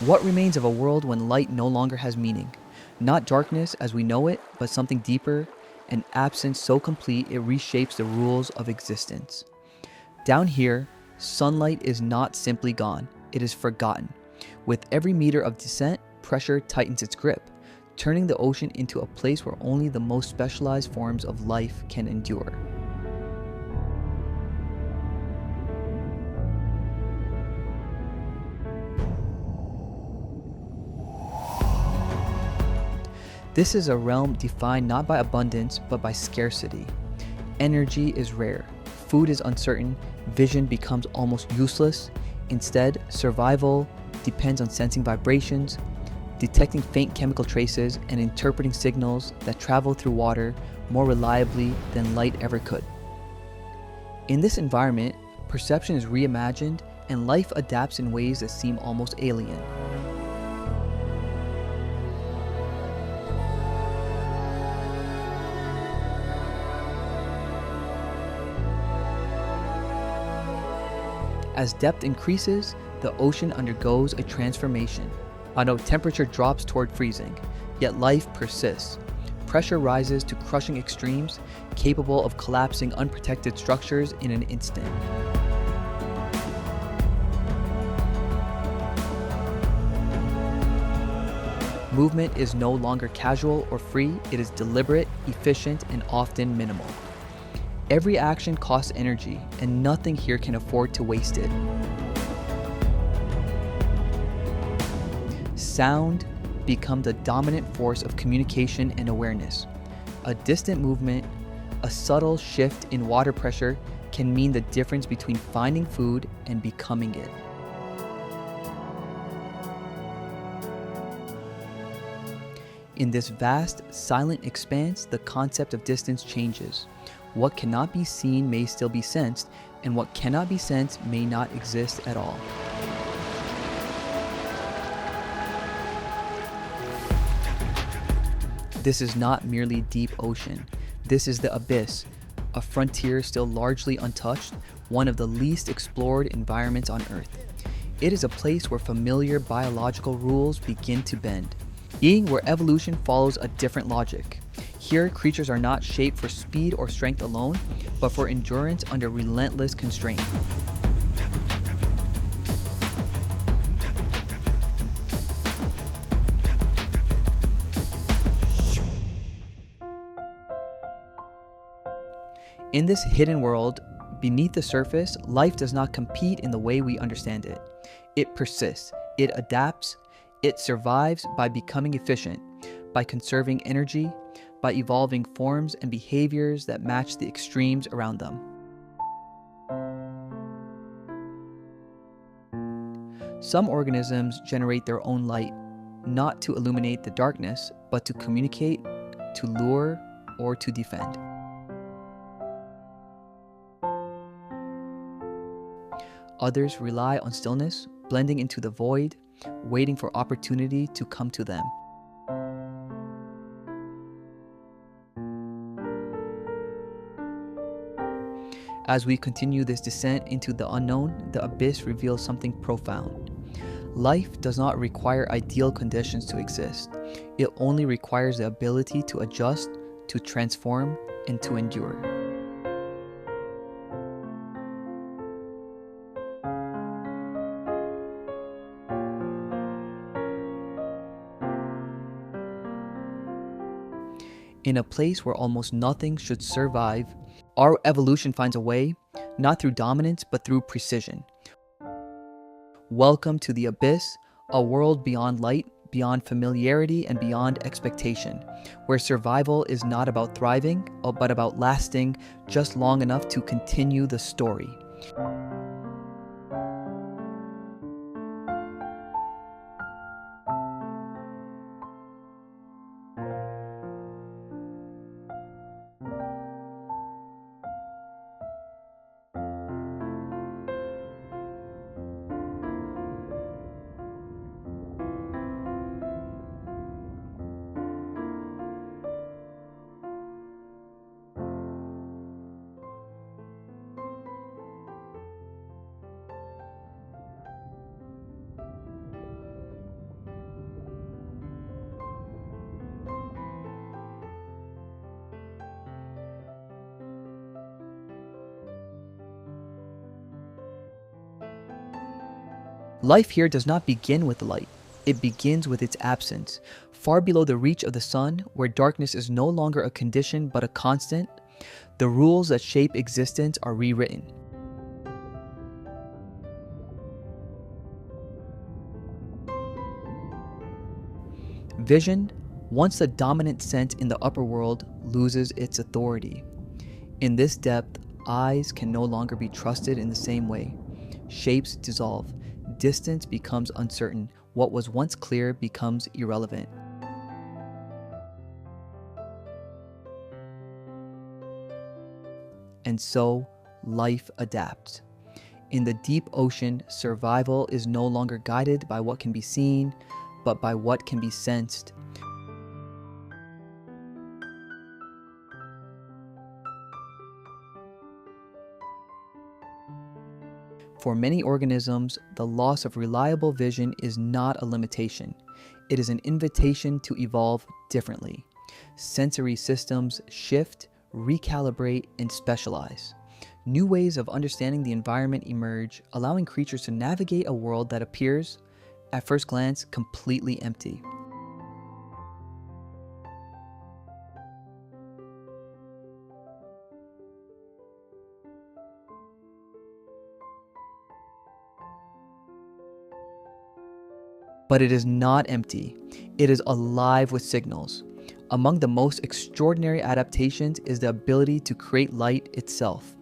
What remains of a world when light no longer has meaning? Not darkness as we know it, but something deeper, an absence so complete it reshapes the rules of existence. Down here, sunlight is not simply gone, it is forgotten. With every meter of descent, pressure tightens its grip, turning the ocean into a place where only the most specialized forms of life can endure. This is a realm defined not by abundance, but by scarcity. Energy is rare, food is uncertain, vision becomes almost useless. Instead, survival depends on sensing vibrations, detecting faint chemical traces, and interpreting signals that travel through water more reliably than light ever could. In this environment, perception is reimagined and life adapts in ways that seem almost alien. As depth increases, the ocean undergoes a transformation. Although temperature drops toward freezing, yet life persists. Pressure rises to crushing extremes, capable of collapsing unprotected structures in an instant. Movement is no longer casual or free, it is deliberate, efficient, and often minimal. Every action costs energy, and nothing here can afford to waste it. Sound becomes the dominant force of communication and awareness. A distant movement, a subtle shift in water pressure can mean the difference between finding food and becoming it. In this vast, silent expanse, the concept of distance changes. What cannot be seen may still be sensed, and what cannot be sensed may not exist at all. This is not merely deep ocean. This is the abyss, a frontier still largely untouched, one of the least explored environments on Earth. It is a place where familiar biological rules begin to bend, being where evolution follows a different logic. Here, creatures are not shaped for speed or strength alone, but for endurance under relentless constraint. In this hidden world, beneath the surface, life does not compete in the way we understand it. It persists, it adapts, it survives by becoming efficient, by conserving energy, by evolving forms and behaviors that match the extremes around them. Some organisms generate their own light, not to illuminate the darkness, but to communicate, to lure, or to defend. Others rely on stillness, blending into the void, waiting for opportunity to come to them. As we continue this descent into the unknown, the abyss reveals something profound. Life does not require ideal conditions to exist. It only requires the ability to adjust, to transform, and to endure. In a place where almost nothing should survive, our evolution finds a way, not through dominance, but through precision. Welcome to the abyss, a world beyond light, beyond familiarity, and beyond expectation, where survival is not about thriving, but about lasting just long enough to continue the story. Life here does not begin with light, it begins with its absence. Far below the reach of the sun, where darkness is no longer a condition but a constant, the rules that shape existence are rewritten. Vision, once the dominant sense in the upper world, loses its authority. In this depth, eyes can no longer be trusted in the same way. Shapes dissolve, distance becomes uncertain, what was once clear becomes irrelevant. And so, life adapts. In the deep ocean, survival is no longer guided by what can be seen, but by what can be sensed. For many organisms, the loss of reliable vision is not a limitation. It is an invitation to evolve differently. Sensory systems shift, recalibrate, and specialize. New ways of understanding the environment emerge, allowing creatures to navigate a world that appears, at first glance, completely empty. But it is not empty. It is alive with signals. Among the most extraordinary adaptations is the ability to create light itself.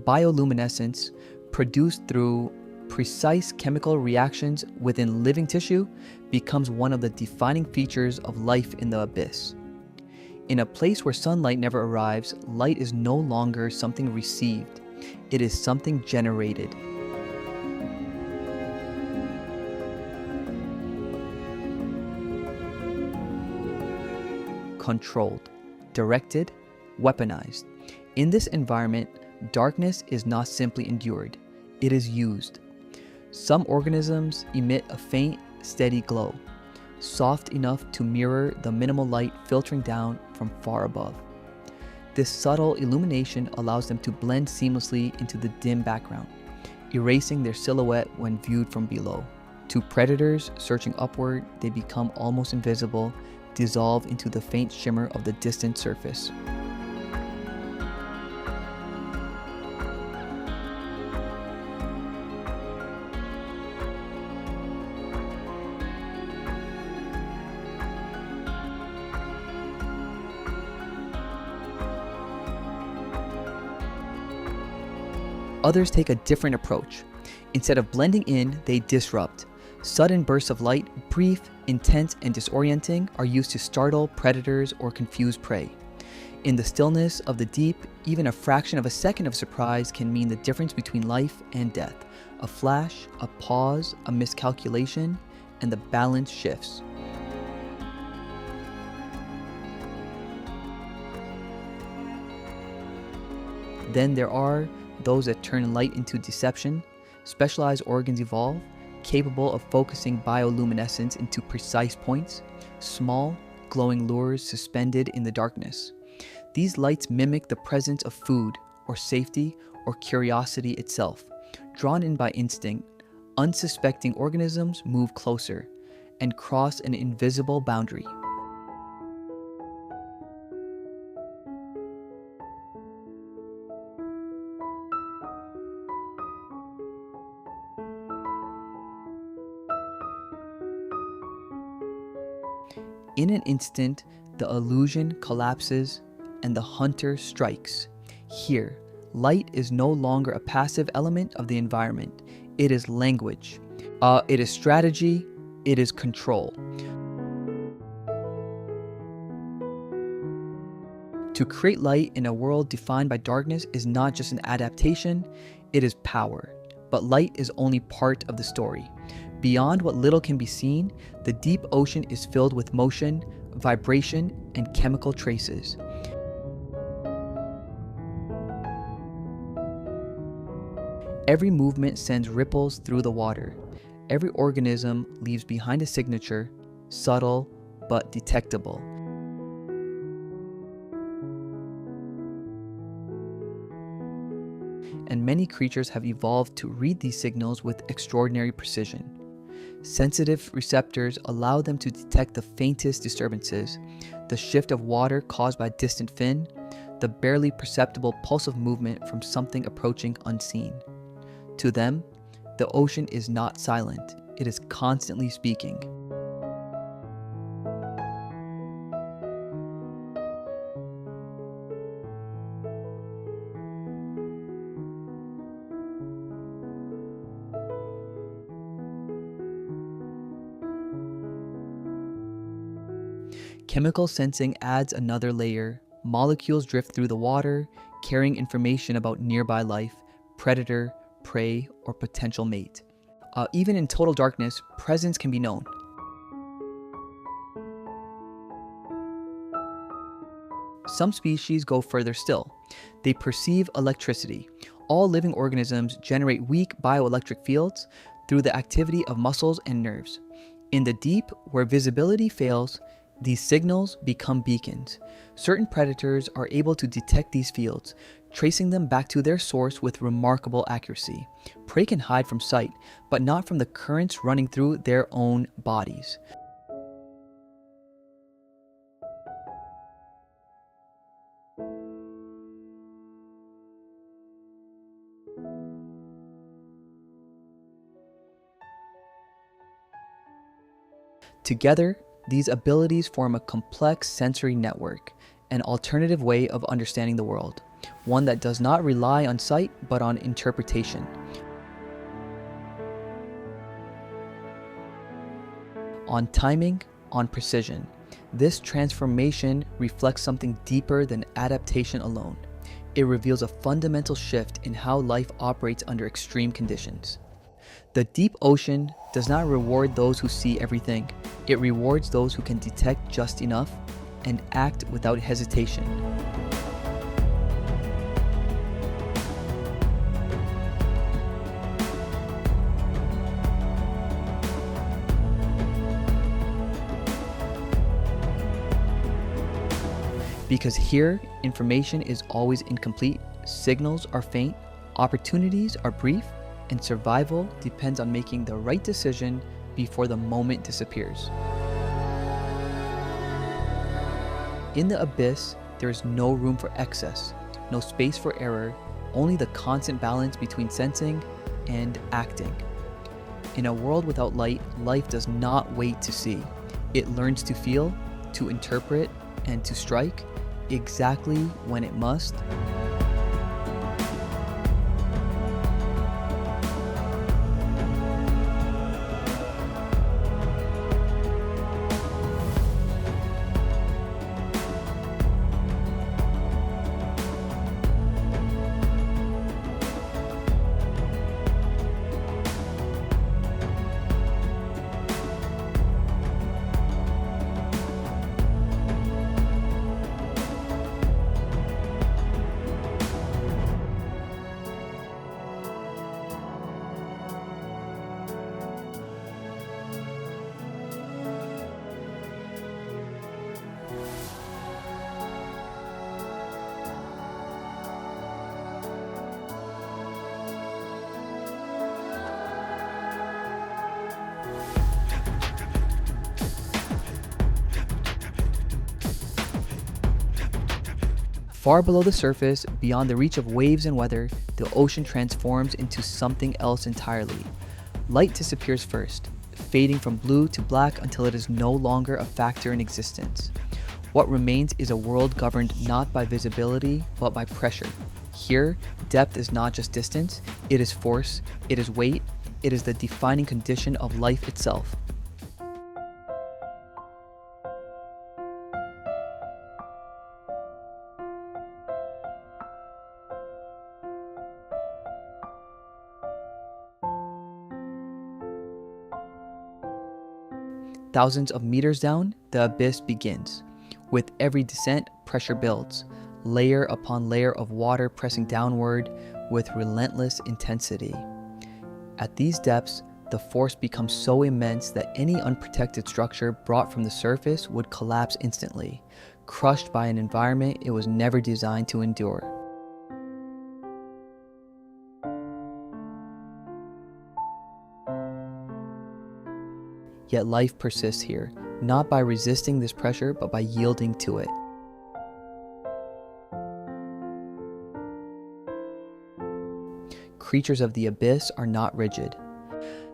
Bioluminescence, produced through precise chemical reactions within living tissue, becomes one of the defining features of life in the abyss. In a place where sunlight never arrives, light is no longer something received. It is something generated. Controlled, directed, weaponized. In this environment, darkness is not simply endured, it is used. Some organisms emit a faint, steady glow, soft enough to mirror the minimal light filtering down from far above. This subtle illumination allows them to blend seamlessly into the dim background, erasing their silhouette when viewed from below. To predators searching upward, they become almost invisible, dissolve into the faint shimmer of the distant surface. Others take a different approach. Instead of blending in, they disrupt. Sudden bursts of light, brief, intense, and disorienting, are used to startle predators or confuse prey. In the stillness of the deep, even a fraction of a second of surprise can mean the difference between life and death. A flash, a pause, a miscalculation, and the balance shifts. Then there are those that turn light into deception. Specialized organs evolve, capable of focusing bioluminescence into precise points, small, glowing lures suspended in the darkness. These lights mimic the presence of food, or safety, or curiosity itself. Drawn in by instinct, unsuspecting organisms move closer and cross an invisible boundary. In an instant, the illusion collapses and the hunter strikes. Here, light is no longer a passive element of the environment. It is language. It is strategy. It is control. To create light in a world defined by darkness is not just an adaptation, it is power. But light is only part of the story. Beyond what little can be seen, the deep ocean is filled with motion, vibration, and chemical traces. Every movement sends ripples through the water. Every organism leaves behind a signature, subtle but detectable. And many creatures have evolved to read these signals with extraordinary precision. Sensitive receptors allow them to detect the faintest disturbances, the shift of water caused by a distant fin, the barely perceptible pulse of movement from something approaching unseen. To them, the ocean is not silent, it is constantly speaking. Chemical sensing adds another layer. Molecules drift through the water, carrying information about nearby life, predator, prey, or potential mate. Even in total darkness, presence can be known. Some species go further still. They perceive electricity. All living organisms generate weak bioelectric fields through the activity of muscles and nerves. In the deep, where visibility fails, these signals become beacons. Certain predators are able to detect these fields, tracing them back to their source with remarkable accuracy. Prey can hide from sight, but not from the currents running through their own bodies. Together, these abilities form a complex sensory network, an alternative way of understanding the world, one that does not rely on sight but on interpretation. On timing, on precision. This transformation reflects something deeper than adaptation alone. It reveals a fundamental shift in how life operates under extreme conditions. The deep ocean does not reward those who see everything. It rewards those who can detect just enough and act without hesitation. Because here, information is always incomplete, signals are faint, opportunities are brief, and survival depends on making the right decision before the moment disappears. In the abyss, there is no room for excess, no space for error, only the constant balance between sensing and acting. In a world without light, life does not wait to see. It learns to feel, to interpret, and to strike exactly when it must. Far below the surface, beyond the reach of waves and weather, the ocean transforms into something else entirely. Light disappears first, fading from blue to black until it is no longer a factor in existence. What remains is a world governed not by visibility, but by pressure. Here, depth is not just distance, it is force, it is weight, it is the defining condition of life itself. Thousands of meters down, the abyss begins. With every descent, pressure builds, layer upon layer of water pressing downward with relentless intensity. At these depths, the force becomes so immense that any unprotected structure brought from the surface would collapse instantly, crushed by an environment it was never designed to endure. Yet life persists here, not by resisting this pressure, but by yielding to it. Creatures of the abyss are not rigid.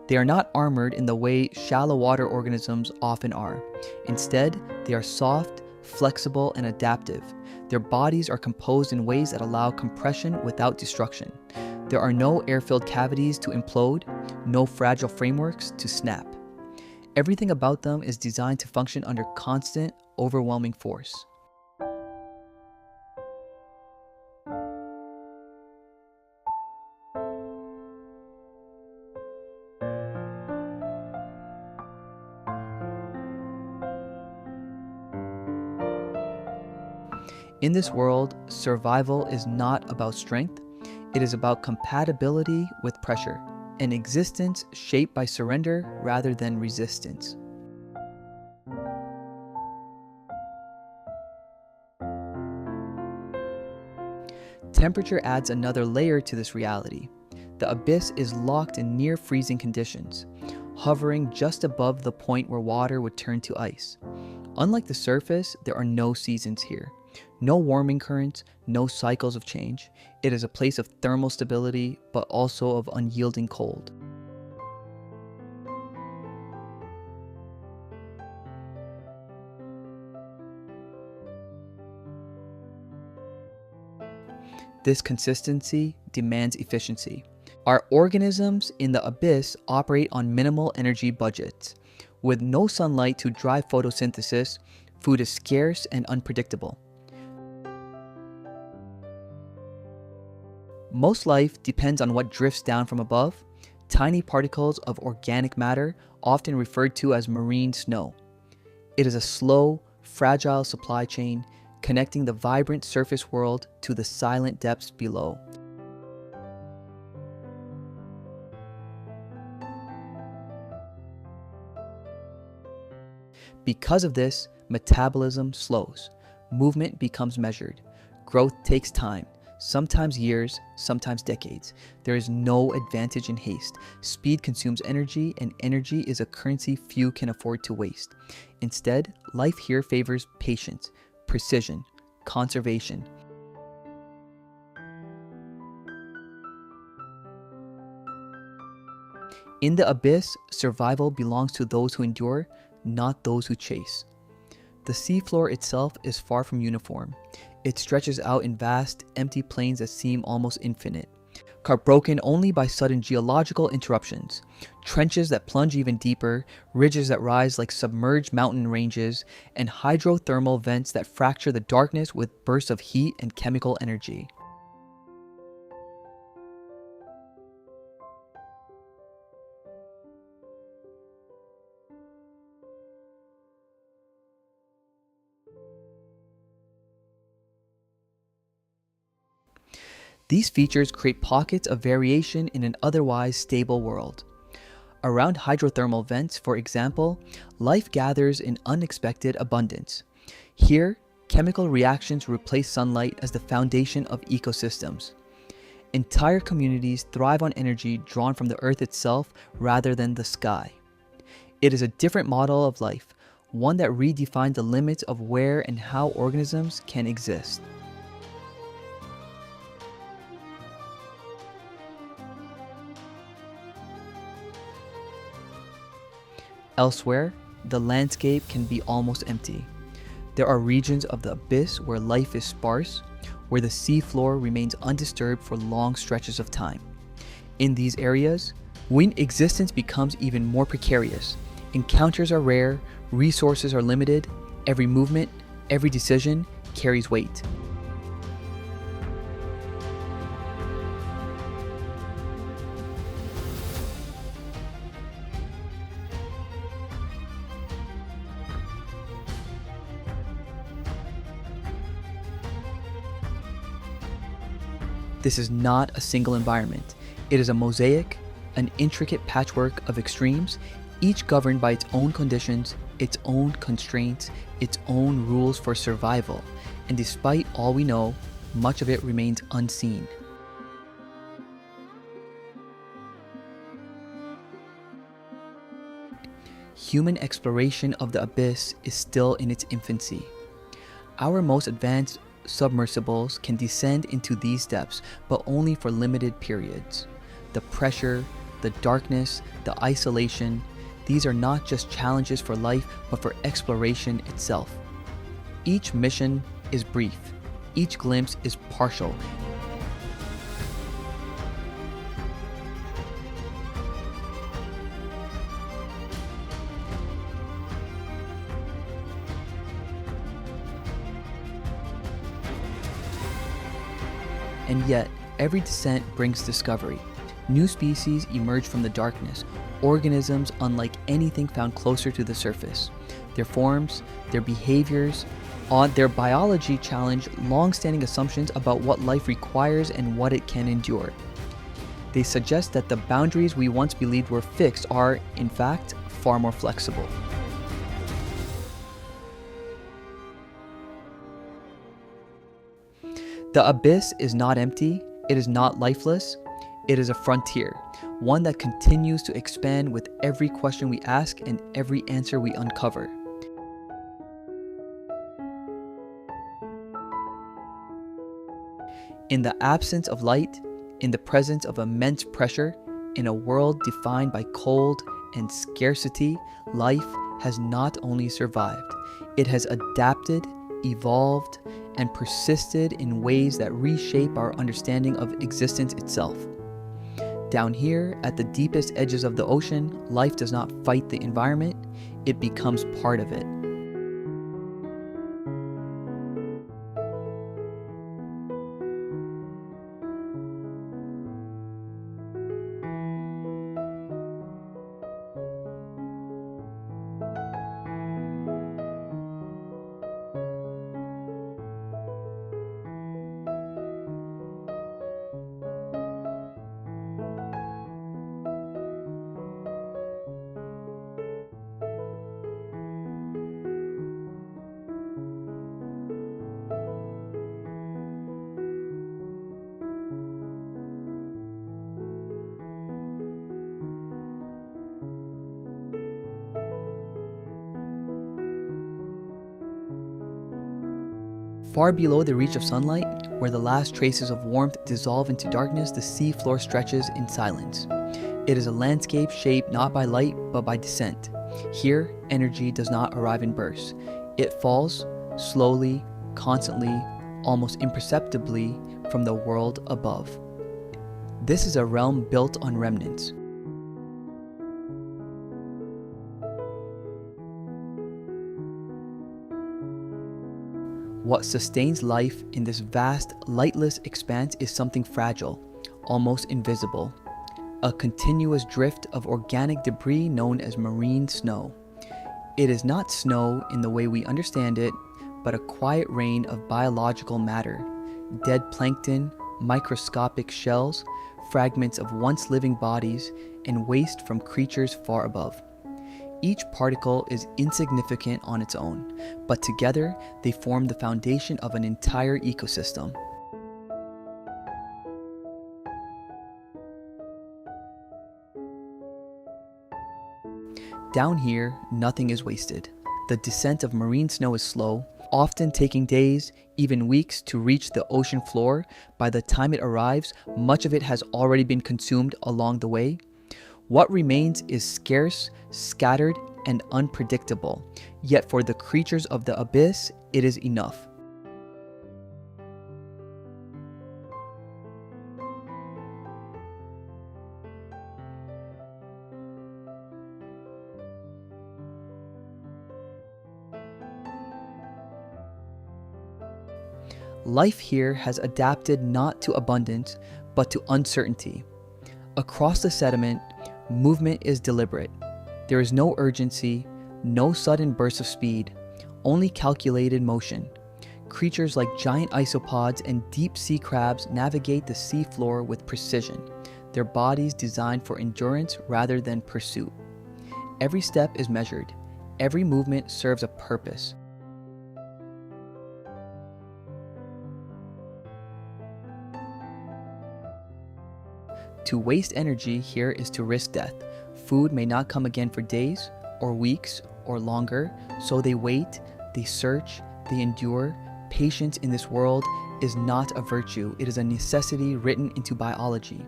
They are not armored in the way shallow water organisms often are. Instead, they are soft, flexible, and adaptive. Their bodies are composed in ways that allow compression without destruction. There are no air-filled cavities to implode, no fragile frameworks to snap. Everything about them is designed to function under constant, overwhelming force. In this world, survival is not about strength, it is about compatibility with pressure, an existence shaped by surrender rather than resistance. Temperature adds another layer to this reality. The abyss is locked in near freezing conditions, hovering just above the point where water would turn to ice. Unlike the surface, there are no seasons here. No warming currents, no cycles of change. It is a place of thermal stability, but also of unyielding cold. This consistency demands efficiency. Our organisms in the abyss operate on minimal energy budgets. With no sunlight to drive photosynthesis, food is scarce and unpredictable. Most life depends on what drifts down from above, tiny particles of organic matter, often referred to as marine snow. It is a slow, fragile supply chain connecting the vibrant surface world to the silent depths below. Because of this, metabolism slows. Movement becomes measured. Growth takes time. Sometimes years, sometimes decades. There is no advantage in haste. Speed consumes energy, and energy is a currency few can afford to waste. Instead, life here favors patience, precision, conservation. In the abyss, survival belongs to those who endure, not those who chase. The seafloor itself is far from uniform. It stretches out in vast, empty plains that seem almost infinite, cut broken only by sudden geological interruptions, trenches that plunge even deeper, ridges that rise like submerged mountain ranges, and hydrothermal vents that fracture the darkness with bursts of heat and chemical energy. These features create pockets of variation in an otherwise stable world. Around hydrothermal vents, for example, life gathers in unexpected abundance. Here, chemical reactions replace sunlight as the foundation of ecosystems. Entire communities thrive on energy drawn from the earth itself rather than the sky. It is a different model of life, one that redefines the limits of where and how organisms can exist. Elsewhere, the landscape can be almost empty. There are regions of the abyss where life is sparse, where the seafloor remains undisturbed for long stretches of time. In these areas, existence becomes even more precarious. Encounters are rare, resources are limited, every movement, every decision carries weight. This is not a single environment. It is a mosaic, an intricate patchwork of extremes, each governed by its own conditions, its own constraints, its own rules for survival. And despite all we know, much of it remains unseen. human exploration of the abyss is still in its infancy. Our most advanced submersibles can descend into these depths, but only for limited periods. The pressure, the darkness, the isolation, these are not just challenges for life, but for exploration itself. Each mission is brief. Each glimpse is partial. And yet, every descent brings discovery. New species emerge from the darkness, organisms unlike anything found closer to the surface. Their forms, their behaviors, their biology challenge long-standing assumptions about what life requires and what it can endure. They suggest that the boundaries we once believed were fixed are, in fact, far more flexible. The abyss is not empty, it is not lifeless, it is a frontier, one that continues to expand with every question we ask and every answer we uncover. In the absence of light, in the presence of immense pressure, in a world defined by cold and scarcity, life has not only survived, it has adapted, evolved, and persisted in ways that reshape our understanding of existence itself. Down here, at the deepest edges of the ocean, life does not fight the environment, it becomes part of it. Far below the reach of sunlight, where the last traces of warmth dissolve into darkness, the sea floor stretches in silence. It is a landscape shaped not by light, but by descent. Here, energy does not arrive in bursts. It falls, slowly, constantly, almost imperceptibly, from the world above. This is a realm built on remnants. What sustains life in this vast, lightless expanse is something fragile, almost invisible. A continuous drift of organic debris known as marine snow. It is not snow in the way we understand it, but a quiet rain of biological matter. Dead plankton, microscopic shells, fragments of once living bodies, and waste from creatures far above. Each particle is insignificant on its own, but together they form the foundation of an entire ecosystem. Down here, nothing is wasted. The descent of marine snow is slow, often taking days, even weeks, to reach the ocean floor. By the time it arrives, much of it has already been consumed along the way. What remains is scarce, scattered, and unpredictable, yet for the creatures of the abyss, it is enough. Life here has adapted not to abundance, but to uncertainty. Across the sediment, movement is deliberate. There is no urgency, no sudden bursts of speed, only calculated motion. Creatures like giant isopods and deep sea crabs navigate the seafloor with precision, their bodies designed for endurance rather than pursuit. Every step is measured, every movement serves a purpose. To waste energy here is to risk death. Food may not come again for days, or weeks or longer, so they wait, they search, they endure. Patience in this world is not a virtue, it is a necessity written into biology.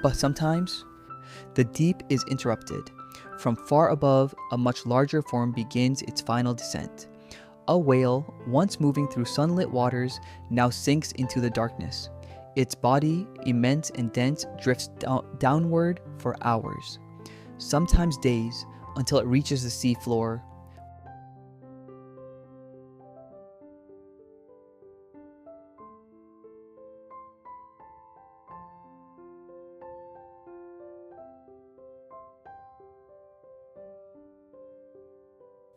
But sometimes, the deep is interrupted. From far above, a much larger form begins its final descent. A whale, once moving through sunlit waters, now sinks into the darkness. Its body, immense and dense, drifts downward for hours, sometimes days, until it reaches the sea floor.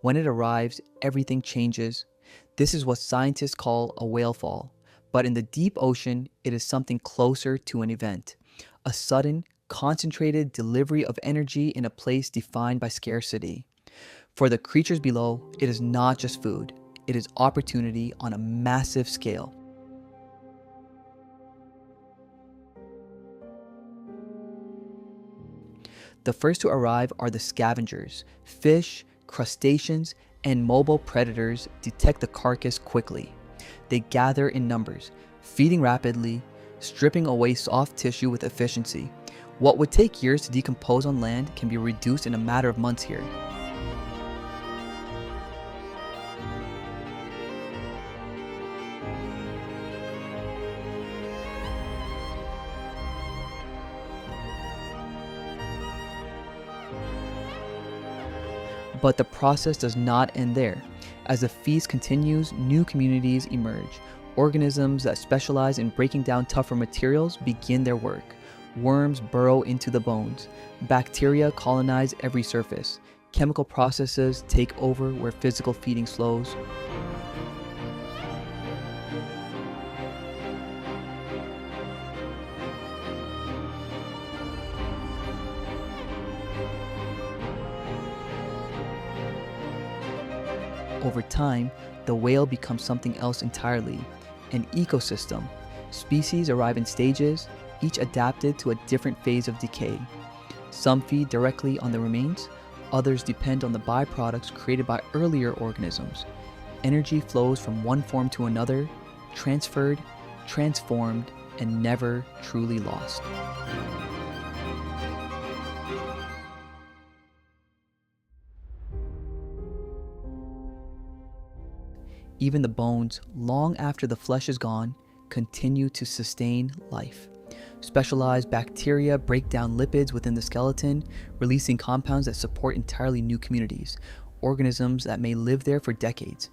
When it arrives, everything changes. This is what scientists call a whale fall. But in the deep ocean, it is something closer to an event. A sudden, concentrated delivery of energy in a place defined by scarcity. For the creatures below, it is not just food. It is opportunity on a massive scale. The first to arrive are the scavengers. Fish, crustaceans, and mobile predators detect the carcass quickly. They gather in numbers, feeding rapidly, stripping away soft tissue with efficiency. What would take years to decompose on land can be reduced in a matter of months here. But the process does not end there. As the feast continues, new communities emerge. Organisms that specialize in breaking down tougher materials begin their work. Worms burrow into the bones. Bacteria colonize every surface. Chemical processes take over where physical feeding slows. Over time, the whale becomes something else entirely, an ecosystem. Species arrive in stages, each adapted to a different phase of decay. Some feed directly on the remains, others depend on the byproducts created by earlier organisms. Energy flows from one form to another, transferred, transformed, and never truly lost. Even the bones, long after the flesh is gone, continue to sustain life. Specialized bacteria break down lipids within the skeleton, releasing compounds that support entirely new communities, organisms that may live there for decades.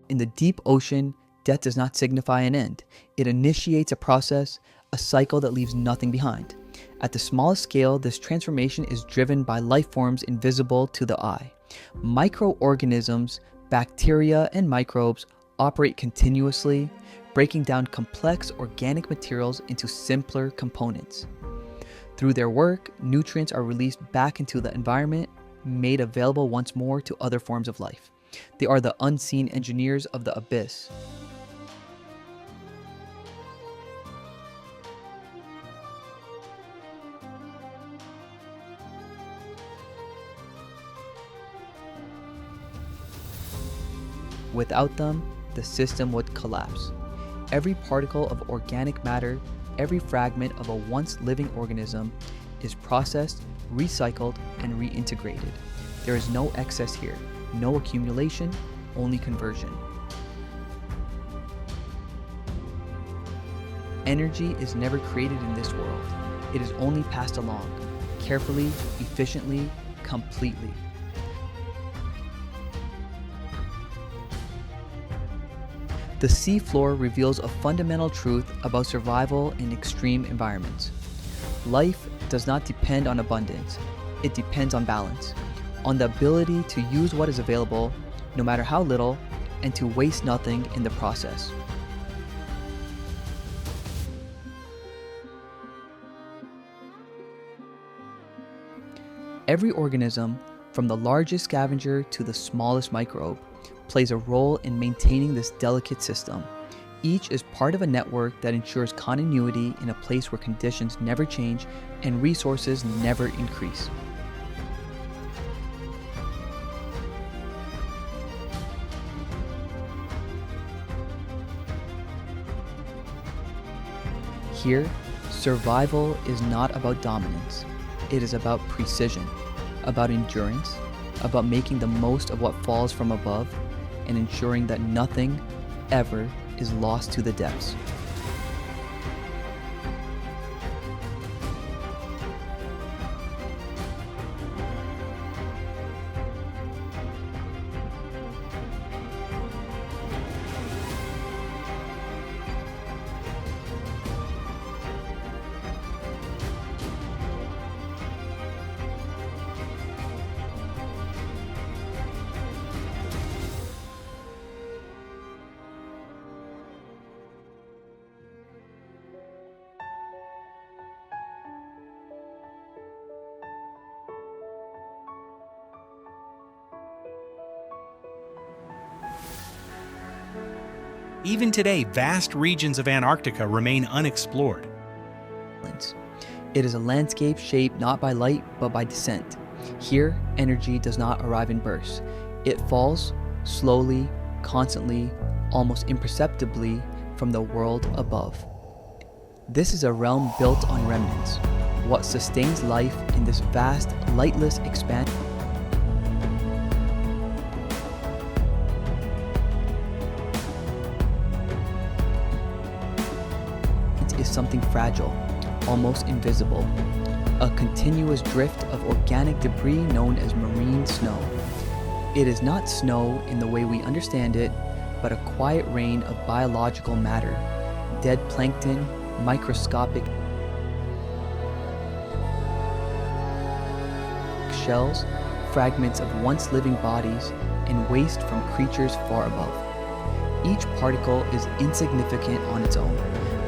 In the deep ocean, death does not signify an end. It initiates a process, a cycle that leaves nothing behind. At the smallest scale, this transformation is driven by life forms invisible to the eye. Microorganisms, bacteria, and microbes operate continuously, breaking down complex organic materials into simpler components. Through their work, nutrients are released back into the environment, made available once more to other forms of life. They are the unseen engineers of the abyss. Without them, the system would collapse. Every particle of organic matter, every fragment of a once living organism is processed, recycled, and reintegrated. There is no excess here, no accumulation, only conversion. Energy is never created in this world. It is only passed along, carefully, efficiently, completely. The sea floor reveals a fundamental truth about survival in extreme environments. Life does not depend on abundance, it depends on balance, on the ability to use what is available, no matter how little, and to waste nothing in the process. Every organism, from the largest scavenger to the smallest microbe, plays a role in maintaining this delicate system. Each is part of a network that ensures continuity in a place where conditions never change and resources never increase. Here, survival is not about dominance. It is about precision, about endurance, about making the most of what falls from above, and ensuring that nothing ever is lost to the depths. Even today, vast regions of Antarctica remain unexplored. It is a landscape shaped not by light, but by descent. Here, energy does not arrive in bursts. It falls slowly, constantly, almost imperceptibly from the world above. This is a realm built on remnants. What sustains life in this vast, lightless expanse is something fragile, almost invisible. A continuous drift of organic debris known as marine snow. It is not snow in the way we understand it, but a quiet rain of biological matter, dead plankton, microscopic shells, fragments of once living bodies, and waste from creatures far above. Each particle is insignificant on its own,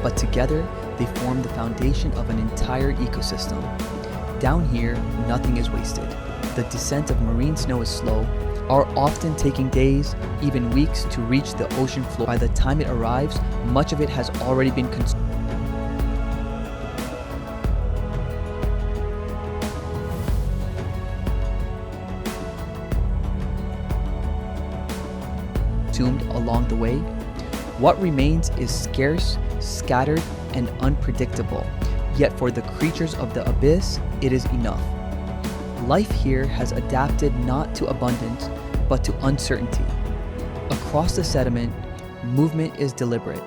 but together they form the foundation of an entire ecosystem. Down here, nothing is wasted. The descent of marine snow is slow, are often taking days, even weeks to reach the ocean floor. By the time it arrives, much of it has already been consumed along the way. What remains is scarce, scattered, and unpredictable. Yet for the creatures of the abyss, it is enough. Life here has adapted not to abundance, but to uncertainty. Across the sediment, movement is deliberate.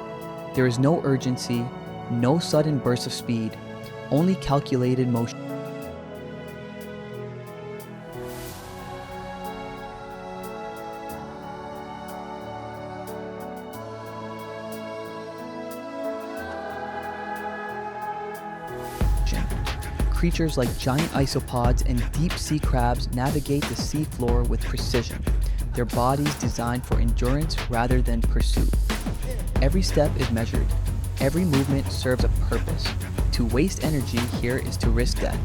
There is no urgency, no sudden burst of speed, only calculated motion. Creatures like giant isopods and deep-sea crabs navigate the seafloor with precision, their bodies designed for endurance rather than pursuit. Every step is measured. Every movement serves a purpose. To waste energy here is to risk death.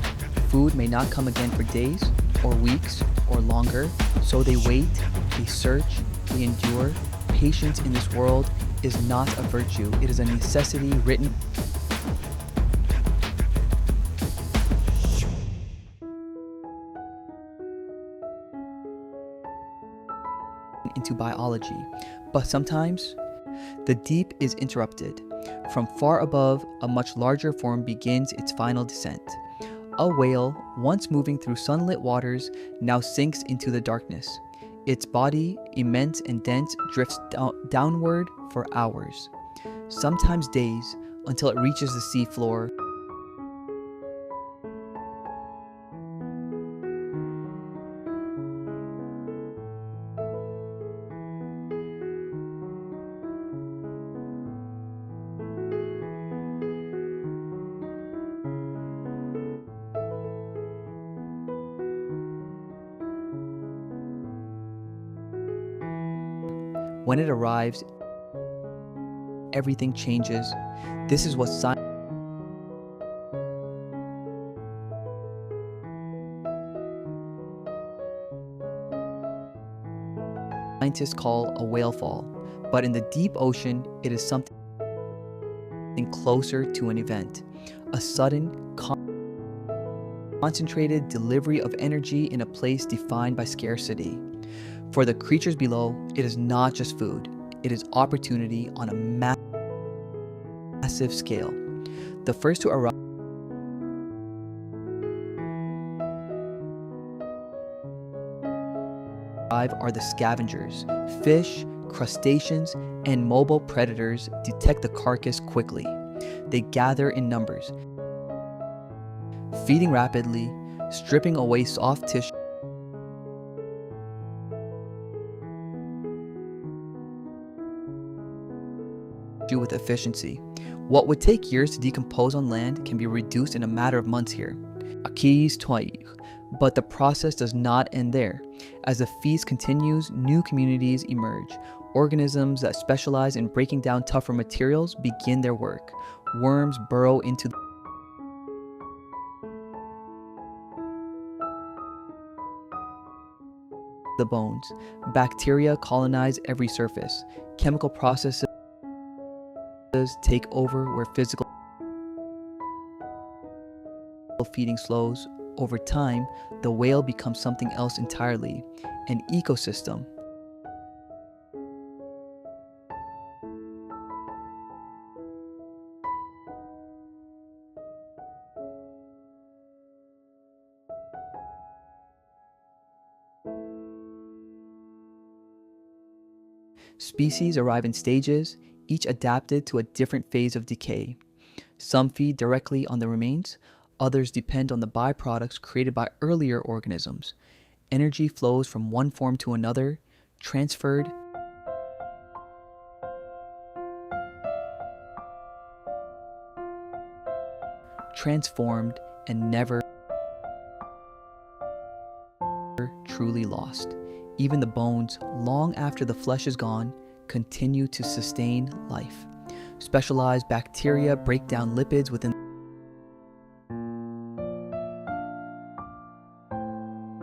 Food may not come again for days, or weeks, or longer, so they wait, they search, they endure. Patience in this world is not a virtue, it is a necessity written into biology. But sometimes, the deep is interrupted. From far above, a much larger form begins its final descent. A whale, once moving through sunlit waters, now sinks into the darkness. Its body, immense and dense, drifts downward for hours, sometimes days, until it reaches the seafloor. When it arrives, everything changes. This is what science scientists call a whale fall, but in the deep ocean, it is something closer to an event, a sudden, concentrated delivery of energy in a place defined by scarcity. For the creatures below, it is not just food, it is opportunity on a massive scale. The first to arrive are the scavengers. Fish, crustaceans, and mobile predators detect the carcass quickly. They gather in numbers, feeding rapidly, stripping away soft tissue with efficiency. What would take years to decompose on land can be reduced in a matter of months here. Acquis toi. But the process does not end there. As the feast continues, new communities emerge. Organisms that specialize in breaking down tougher materials begin their work. Worms burrow into the bones. Bacteria colonize every surface. Chemical processes take over where physical feeding slows. Over time, the whale becomes something else entirely, an ecosystem. Species arrive in stages, each adapted to a different phase of decay. Some feed directly on the remains, others depend on the byproducts created by earlier organisms. Energy flows from one form to another, transferred, transformed, and never truly lost. Even the bones, long after the flesh is gone, continue to sustain life. Specialized bacteria break down lipids within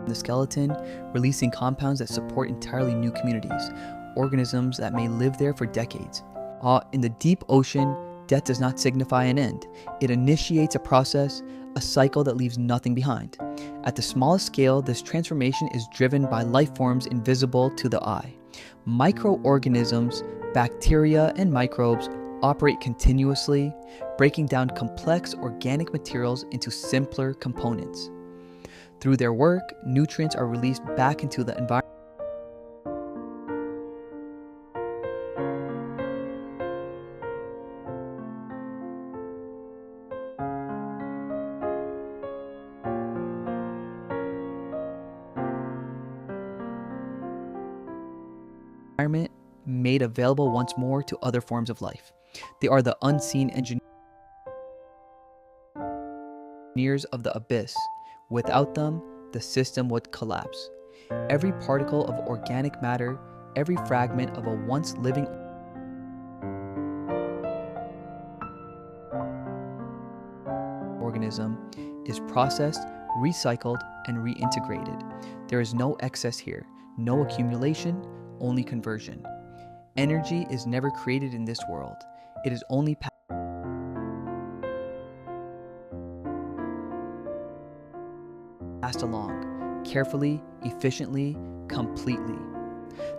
the skeleton, releasing compounds that support entirely new communities, organisms that may live there for decades. In the deep ocean, death does not signify an end. It initiates a process, a cycle that leaves nothing behind. At the smallest scale, this transformation is driven by life forms invisible to the eye. Microorganisms, bacteria, and microbes operate continuously, breaking down complex organic materials into simpler components. Through their work, nutrients are released back into the environment, made available once more to other forms of life. They are the unseen engineers of the abyss. Without them, the system would collapse. Every particle of organic matter, every fragment of a once living organism is processed, recycled, and reintegrated. There is no excess here, no accumulation, only conversion. Energy is never created in this world. It is only passed along, carefully, efficiently, completely.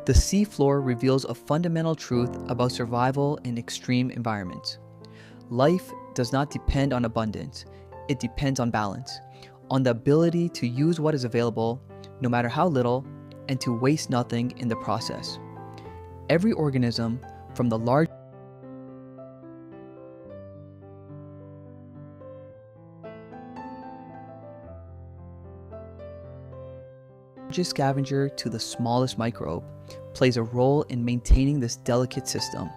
The seafloor reveals a fundamental truth about survival in extreme environments. Life does not depend on abundance, it depends on balance, on the ability to use what is available, no matter how little, and to waste nothing in the process. Every organism, from the largest scavenger to the smallest microbe, plays a role in maintaining this delicate system.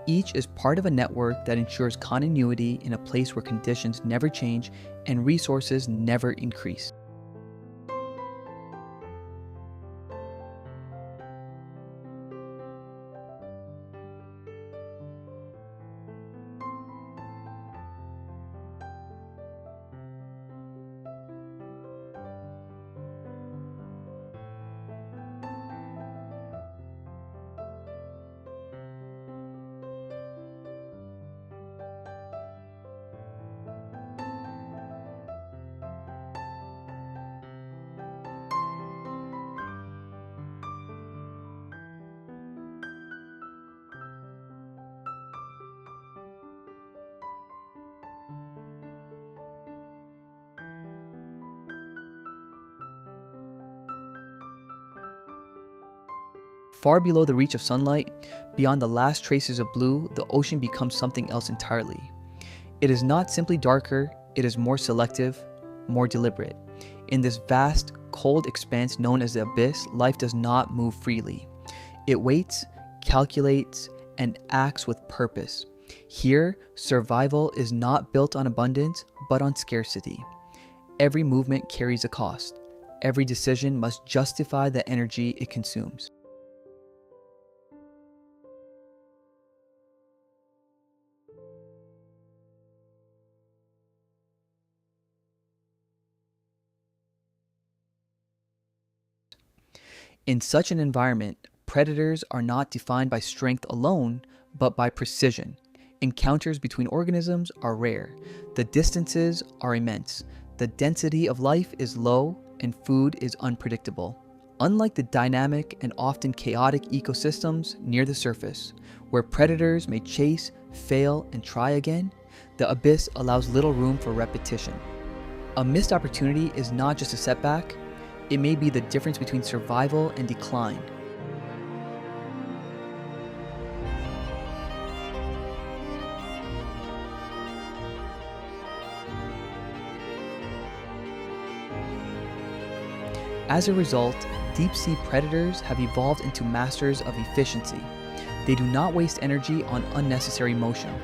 Each is part of a network that ensures continuity in a place where conditions never change and resources never increase. Far below the reach of sunlight, beyond the last traces of blue, the ocean becomes something else entirely. It is not simply darker, it is more selective, more deliberate. In this vast, cold expanse known as the abyss, life does not move freely. It waits, calculates, and acts with purpose. Here, survival is not built on abundance, but on scarcity. Every movement carries a cost. Every decision must justify the energy it consumes. In such an environment, predators are not defined by strength alone, but by precision. Encounters between organisms are rare. The distances are immense. The density of life is low, and food is unpredictable. Unlike the dynamic and often chaotic ecosystems near the surface, where predators may chase, fail, and try again, the abyss allows little room for repetition. A missed opportunity is not just a setback, it may be the difference between survival and decline. As a result, deep-sea predators have evolved into masters of efficiency. They do not waste energy on unnecessary motion.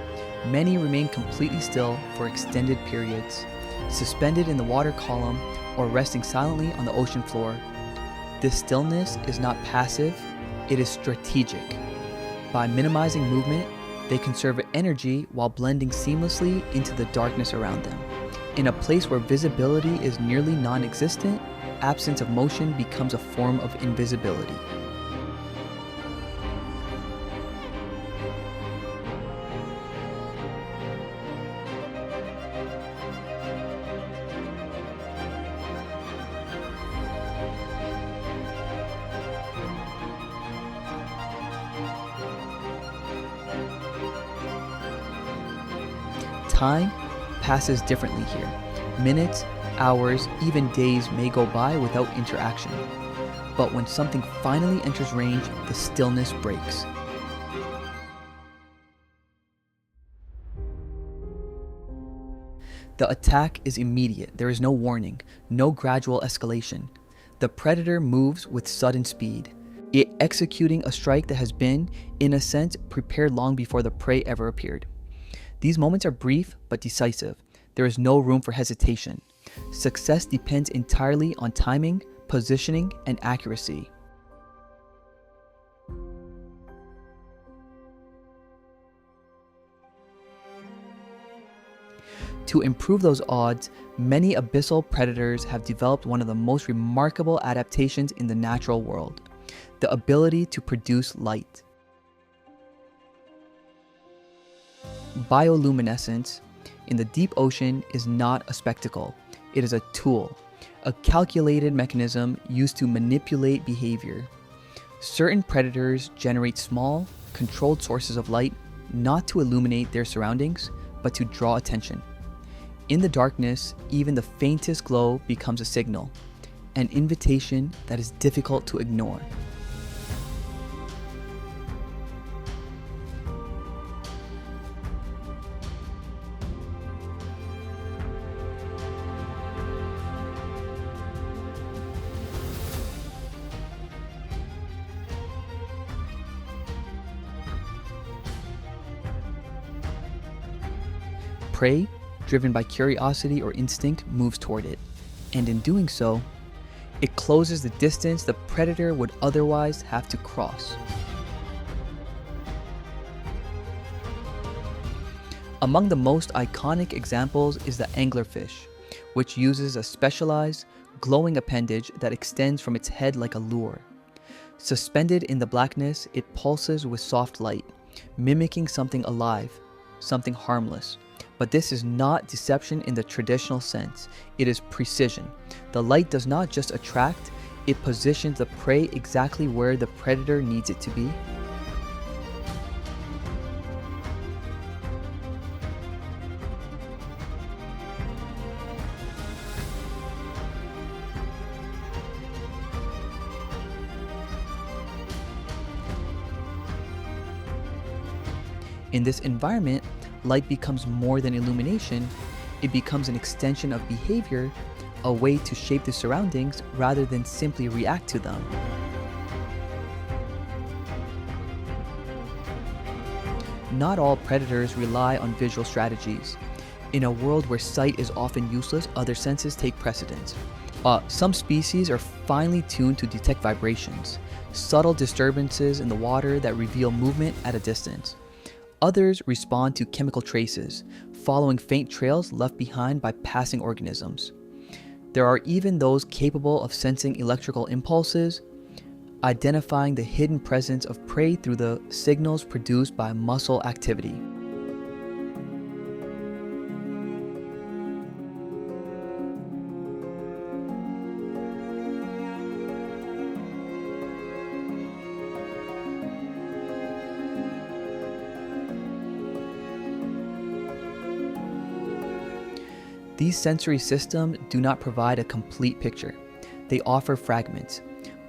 Many remain completely still for extended periods, suspended in the water column or resting silently on the ocean floor. This stillness is not passive, it is strategic. By minimizing movement, they conserve energy while blending seamlessly into the darkness around them. In a place where visibility is nearly non-existent, absence of motion becomes a form of invisibility. Time passes differently here. Minutes, hours, even days may go by without interaction. But when something finally enters range, the stillness breaks. The attack is immediate. There is no warning, no gradual escalation. The predator moves with sudden speed, it executing a strike that has been, in a sense, prepared long before the prey ever appeared. These moments are brief but decisive. There is no room for hesitation. Success depends entirely on timing, positioning, and accuracy. To improve those odds, many abyssal predators have developed one of the most remarkable adaptations in the natural world: the ability to produce light. Bioluminescence in the deep ocean is not a spectacle. It is a tool, a calculated mechanism used to manipulate behavior. Certain predators generate small, controlled sources of light not to illuminate their surroundings, but to draw attention. In the darkness, even the faintest glow becomes a signal, an invitation that is difficult to ignore. Prey, driven by curiosity or instinct, moves toward it, and in doing so, it closes the distance the predator would otherwise have to cross. Among the most iconic examples is the anglerfish, which uses a specialized, glowing appendage that extends from its head like a lure. Suspended in the blackness, it pulses with soft light, mimicking something alive, something harmless. But this is not deception in the traditional sense. It is precision. The light does not just attract, it positions the prey exactly where the predator needs it to be. In this environment, light becomes more than illumination, it becomes an extension of behavior, a way to shape the surroundings rather than simply react to them. Not all predators rely on visual strategies. In a world where sight is often useless, other senses take precedence. Some species are finely tuned to detect vibrations, subtle disturbances in the water that reveal movement at a distance. Others respond to chemical traces, following faint trails left behind by passing organisms. There are even those capable of sensing electrical impulses, identifying the hidden presence of prey through the signals produced by muscle activity. These sensory systems do not provide a complete picture. They offer fragments,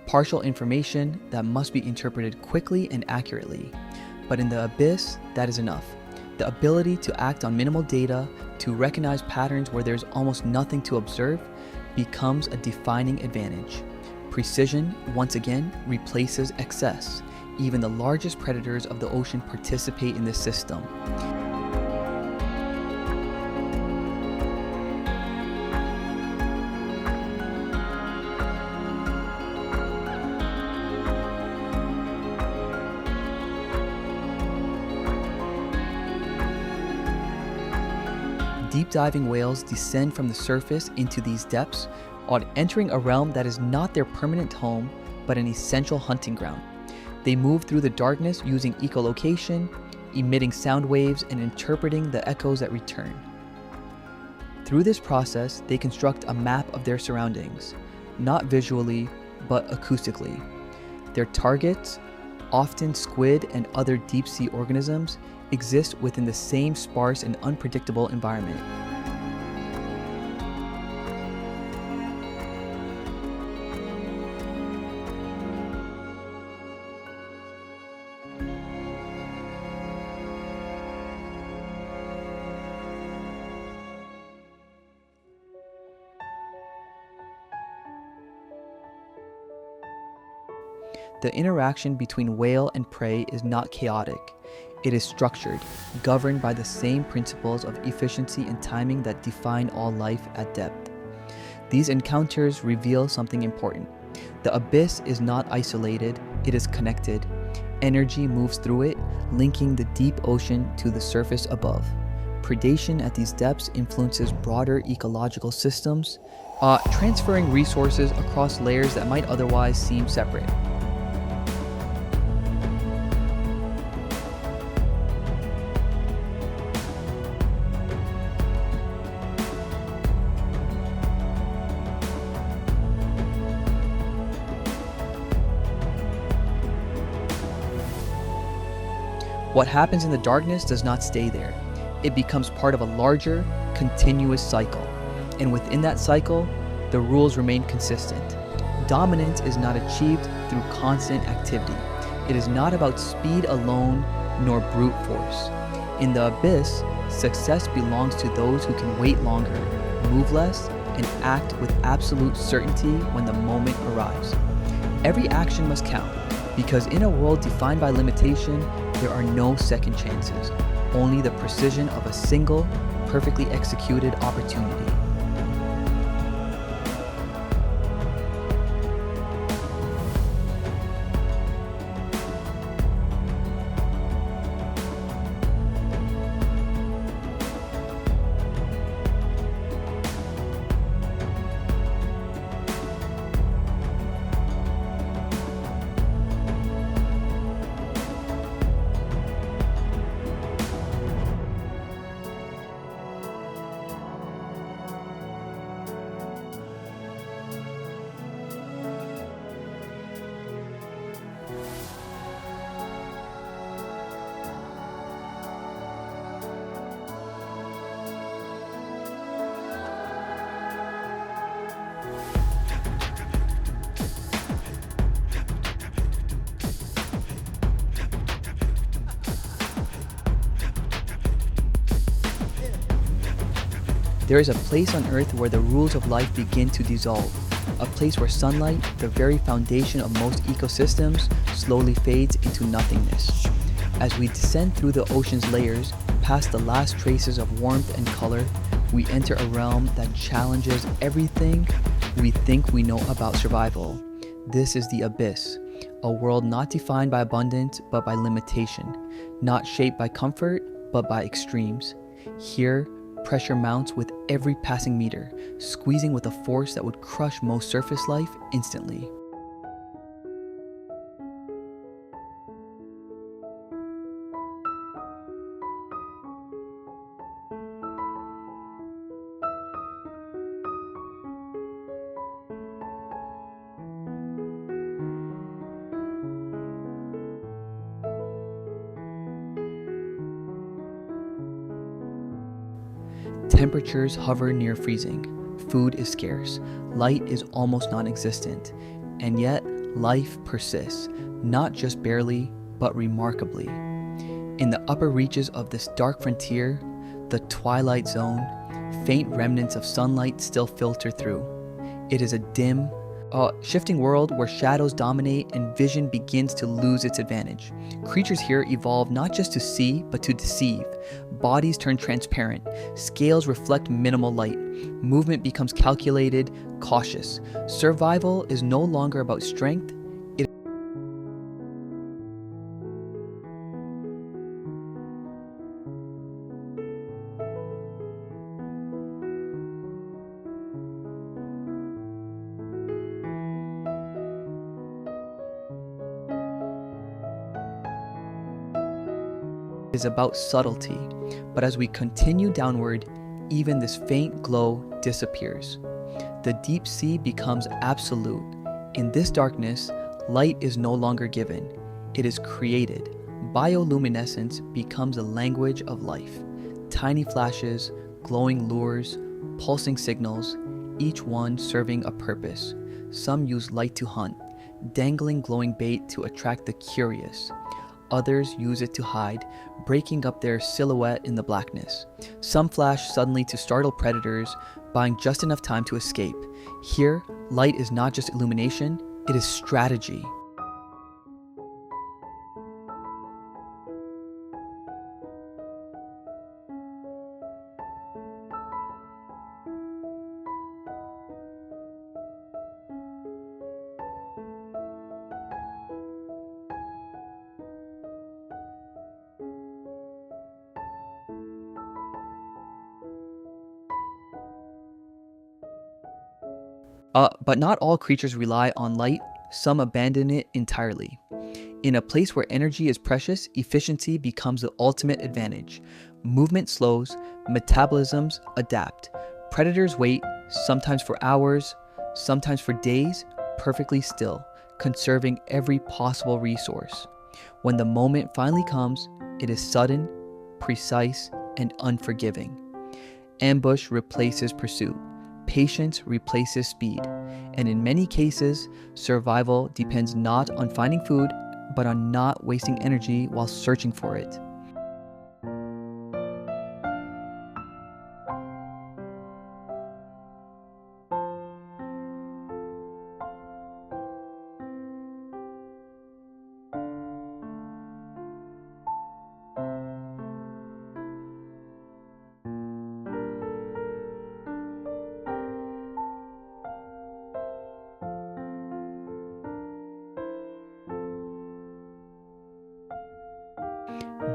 partial information that must be interpreted quickly and accurately. But in the abyss, that is enough. The ability to act on minimal data, to recognize patterns where there's almost nothing to observe, becomes a defining advantage. Precision, once again, replaces excess. Even the largest predators of the ocean participate in this system. Deep diving whales descend from the surface into these depths, on entering a realm that is not their permanent home, but an essential hunting ground. They move through the darkness using echolocation, emitting sound waves and interpreting the echoes that return. Through this process, they construct a map of their surroundings, not visually, but acoustically. Their targets, often squid and other deep-sea organisms, exist within the same sparse and unpredictable environment. The interaction between whale and prey is not chaotic. It is structured, governed by the same principles of efficiency and timing that define all life at depth. These encounters reveal something important. The abyss is not isolated, it is connected. Energy moves through it, linking the deep ocean to the surface above. Predation at these depths influences broader ecological systems, transferring resources across layers that might otherwise seem separate. What happens in the darkness does not stay there. It becomes part of a larger, continuous cycle. And within that cycle, the rules remain consistent. Dominance is not achieved through constant activity. It is not about speed alone, nor brute force. In the abyss, success belongs to those who can wait longer, move less, and act with absolute certainty when the moment arrives. Every action must count, because in a world defined by limitation, there are no second chances, only the precision of a single, perfectly executed opportunity. There is a place on Earth where the rules of life begin to dissolve, a place where sunlight, the very foundation of most ecosystems, slowly fades into nothingness. As we descend through the ocean's layers, past the last traces of warmth and color, we enter a realm that challenges everything we think we know about survival. This is the abyss, a world not defined by abundance but by limitation, not shaped by comfort but by extremes. Here, pressure mounts with every passing meter, squeezing with a force that would crush most surface life instantly. Temperatures hover near freezing, food is scarce, light is almost non-existent, and yet life persists, not just barely, but remarkably. In the upper reaches of this dark frontier, the twilight zone, faint remnants of sunlight still filter through. It is a dim, shifting world where shadows dominate and vision begins to lose its advantage. Creatures here evolve not just to see, but to deceive. Bodies turn transparent, scales reflect minimal light, movement becomes calculated, cautious. Survival is no longer about strength. Is about subtlety, but as we continue downward, even this faint glow disappears. The deep sea becomes absolute. In this darkness, light is no longer given, it is created. Bioluminescence becomes a language of life. Tiny flashes, glowing lures, pulsing signals, each one serving a purpose. Some use light to hunt, dangling glowing bait to attract the curious. Others use it to hide, breaking up their silhouette in the blackness. Some flash suddenly to startle predators, buying just enough time to escape. Here, light is not just illumination, it is strategy. But not all creatures rely on light, some abandon it entirely. In a place where energy is precious, efficiency becomes the ultimate advantage. Movement slows, metabolisms adapt. Predators wait, sometimes for hours, sometimes for days, perfectly still, conserving every possible resource. When the moment finally comes, it is sudden, precise, and unforgiving. Ambush replaces pursuit. Patience replaces speed, and in many cases, survival depends not on finding food, but on not wasting energy while searching for it.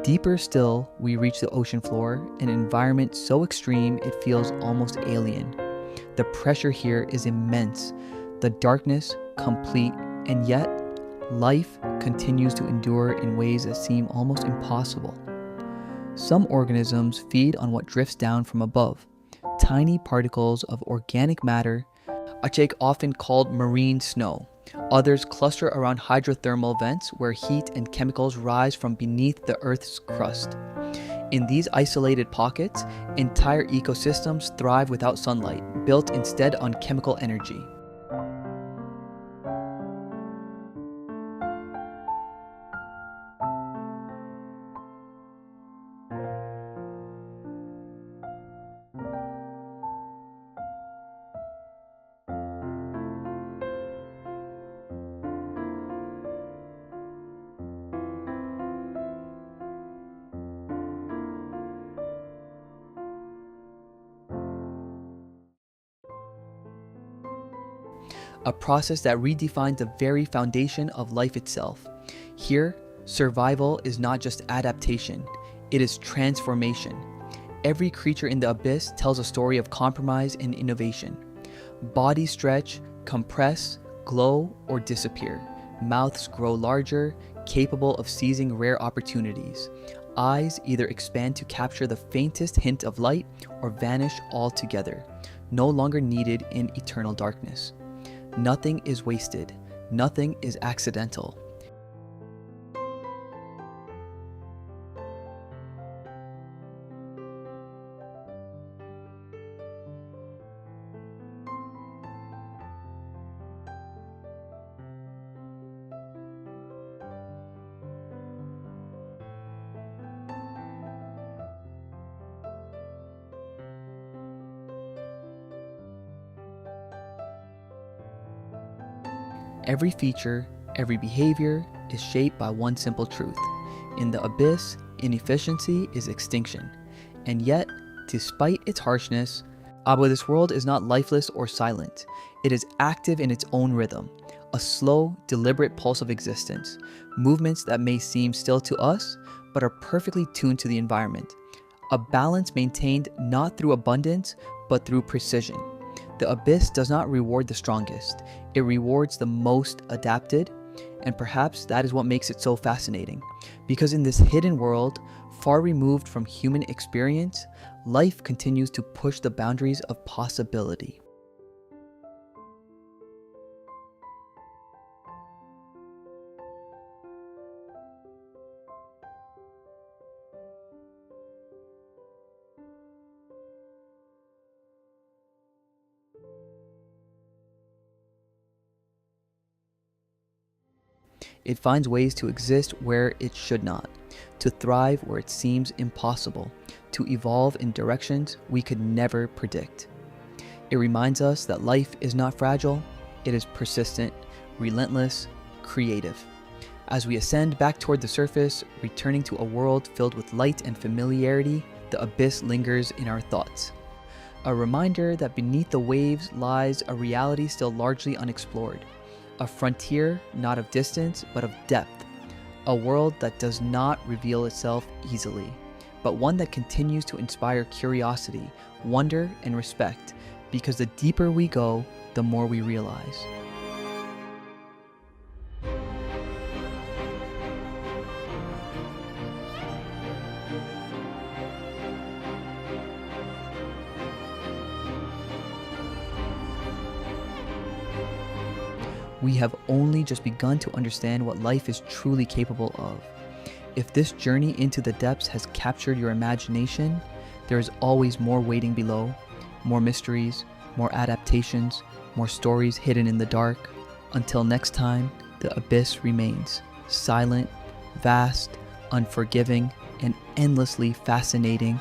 Deeper still, we reach the ocean floor, an environment so extreme it feels almost alien. The pressure here is immense, the darkness complete, and yet life continues to endure in ways that seem almost impossible. Some organisms feed on what drifts down from above, tiny particles of organic matter, often called marine snow. Others cluster around hydrothermal vents where heat and chemicals rise from beneath the Earth's crust. In these isolated pockets, entire ecosystems thrive without sunlight, built instead on chemical energy. a process that redefines the very foundation of life itself. Here, survival is not just adaptation, it is transformation. Every creature in the abyss tells a story of compromise and innovation. Bodies stretch, compress, glow, or disappear. Mouths grow larger, capable of seizing rare opportunities. Eyes either expand to capture the faintest hint of light or vanish altogether, no longer needed in eternal darkness. Nothing is wasted. Nothing is accidental. Every feature, every behavior is shaped by one simple truth. In the abyss, inefficiency is extinction. And yet, despite its harshness, this world is not lifeless or silent. It is active in its own rhythm, a slow, deliberate pulse of existence, movements that may seem still to us, but are perfectly tuned to the environment. A balance maintained not through abundance, but through precision. The abyss does not reward the strongest, it rewards the most adapted, and perhaps that is what makes it so fascinating. Because in this hidden world, far removed from human experience, life continues to push the boundaries of possibility. It finds ways to exist where it should not, to thrive where it seems impossible, to evolve in directions we could never predict. It reminds us that life is not fragile, it is persistent, relentless, creative. As we ascend back toward the surface, returning to a world filled with light and familiarity, the abyss lingers in our thoughts. A reminder that beneath the waves lies a reality still largely unexplored. A frontier not of distance, but of depth. A world that does not reveal itself easily, but one that continues to inspire curiosity, wonder, and respect, because the deeper we go, the more we realize. We have only just begun to understand what life is truly capable of. If this journey into the depths has captured your imagination, there is always more waiting below, more mysteries, more adaptations, more stories hidden in the dark. Until next time, the abyss remains silent, vast, unforgiving, and endlessly fascinating